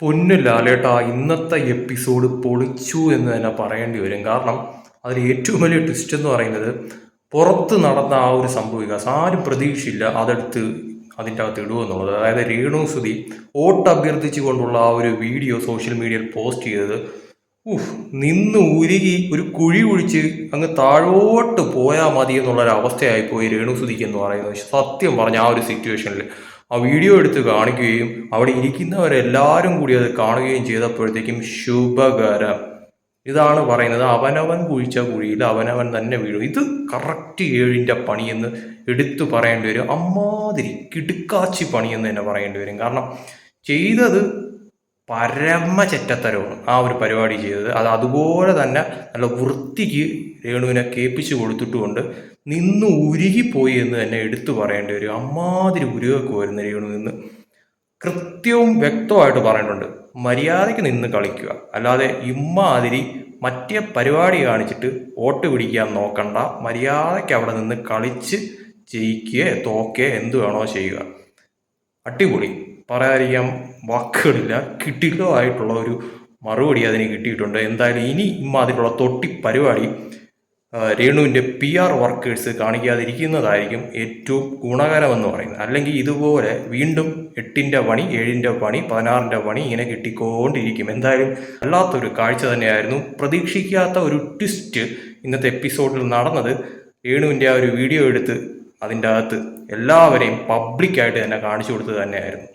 പൊന്നു ലാലേട്ടാ, ഇന്നത്തെ എപ്പിസോഡ് പൊളിച്ചു എന്ന് തന്നെ പറയേണ്ടി വരും. കാരണം അതിൽ ഏറ്റവും വലിയ ട്വിസ്റ്റ് എന്ന് പറയുന്നത് പുറത്ത് നടന്ന ആ ഒരു സംഭവ വികാസം ആരും പ്രതീക്ഷയില്ല അതെടുത്ത് അതിൻ്റെ അകത്ത് ഇടുമെന്നുള്ളത്. അതായത് രേണുസുതി വോട്ട് അഭ്യർത്ഥിച്ചു കൊണ്ടുള്ള ആ ഒരു വീഡിയോ സോഷ്യൽ മീഡിയയിൽ പോസ്റ്റ് ചെയ്തത് നിന്ന് ഉരുകി ഒരു കുഴി കുഴിച്ച് അങ്ങ് താഴോട്ട് പോയാൽ മതി എന്നുള്ളൊരു അവസ്ഥയായിപ്പോയി രേണുസുതിക്ക് എന്ന് പറയുന്നത്. സത്യം പറഞ്ഞ ആ ഒരു സിറ്റുവേഷനിൽ ആ വീഡിയോ എടുത്ത് കാണിക്കുകയും അവിടെ ഇരിക്കുന്നവരെല്ലാവരും കൂടി അത് കാണുകയും ചെയ്തപ്പോഴത്തേക്കും ശുഭകരം. ഇതാണ് പറയുന്നത്, അവനവൻ കുഴിച്ച കുഴിയിൽ അവനവൻ തന്നെ വീഴും. ഇത് കറക്റ്റ് ഏഴിൻ്റെ പണിയെന്ന് എടുത്തു പറയേണ്ടി വരും. അമ്മാതിരി കിടുക്കാച്ചി പണിയെന്ന് തന്നെ പറയേണ്ടി വരും. കാരണം ചെയ്തത് പരമ ചെറ്റത്തരമാണ് ആ ഒരു പരിപാടി ചെയ്തത്. അത് അതുപോലെ തന്നെ നല്ല വൃത്തിക്ക് രേണുവിനെ കേൾപ്പിച്ചു കൊടുത്തിട്ടുകൊണ്ട് നിന്ന് ഉരുകിപ്പോയി എന്ന് തന്നെ എടുത്തു പറയേണ്ടി വരും. അമ്മാതിരി ഉരുകൊക്കെ വരുന്ന രേണു നിന്ന് കൃത്യവും വ്യക്തമായിട്ട് പറഞ്ഞിട്ടുണ്ട്, മര്യാദയ്ക്ക് നിന്ന് കളിക്കുക, അല്ലാതെ ഇമ്മാതിരി മറ്റേ പരിപാടി കാണിച്ചിട്ട് വോട്ട് പിടിക്കാൻ നോക്കണ്ട. മര്യാദയ്ക്ക് അവിടെ നിന്ന് കളിച്ച് ജയിക്കുക തോക്കുക എന്ത് വേണോ ചെയ്യുക. അടിപൊളി, പറയാതിരിക്കാൻ വാക്കുകളില്ല. കിട്ടിയതായിട്ടുള്ള ഒരു മറുപടി അതിന് കിട്ടിയിട്ടുണ്ട്. എന്തായാലും ഇനി ഇമ്മാതിരിയുള്ള തൊട്ടി പരിപാടി രേണുവിൻ്റെ PR വർക്കേഴ്സ് കാണിക്കാതിരിക്കുന്നതായിരിക്കും ഏറ്റവും ഗുണകരമെന്ന് പറയുന്നത്. അല്ലെങ്കിൽ ഇതുപോലെ വീണ്ടും 8ൻ്റെ പണി 7ൻ്റെ പണി 16ൻ്റെ പണി ഇങ്ങനെ കിട്ടിക്കൊണ്ടിരിക്കും. എന്തായാലും വല്ലാത്തൊരു കാഴ്ച തന്നെയായിരുന്നു. പ്രതീക്ഷിക്കാത്ത ഒരു ട്വിസ്റ്റ് ഇന്നത്തെ എപ്പിസോഡിൽ നടന്നത്. രേണുവിൻ്റെ ആ ഒരു വീഡിയോ എടുത്ത് അതിൻ്റെ അകത്ത് എല്ലാവരെയും പബ്ലിക്കായിട്ട് തന്നെ കാണിച്ചു കൊടുത്തത് തന്നെയായിരുന്നു.